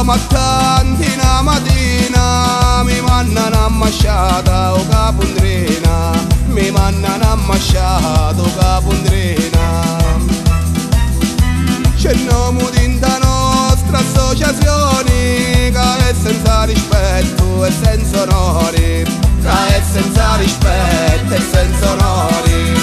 Mattantina mattina mi mandano ammasciata o capondrina, mi mandano ammasciata o capondrina. C'è il nome di la nostra associazione che è senza rispetto e senza onori, che è senza rispetto e senza onori.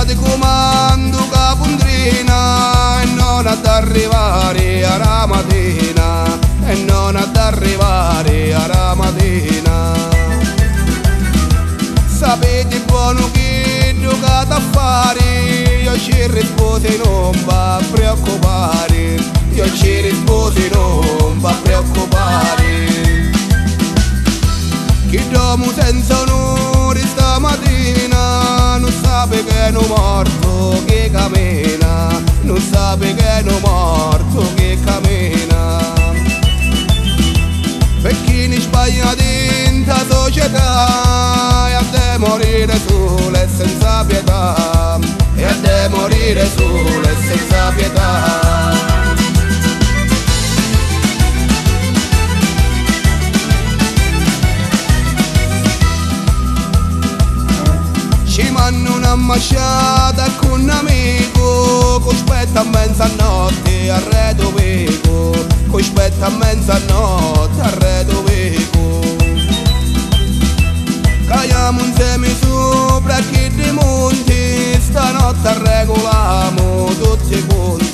Di comando capondrina e non ad arrivare alla mattina, e non ad arrivare alla mattina. Sapete buono che giocate a fare, io ci risposi non va a preoccupare, io ci risposi non va a preoccupare. Chi dormo senza onore stamattina non sape che è morto che cammina, non sape che è morto che cammina. Per chi ne sbaglia dentro la società e a de morire solo e senza pietà, e a de morire solo e senza pietà. Ci manno un'ammasciata con un amico che aspetta a mezzanotte a Redoveco, che aspetta a mezzanotte a Redoveco. Caiamo insieme sopra chi dei monti, stanotte regoliamo tutti i conti.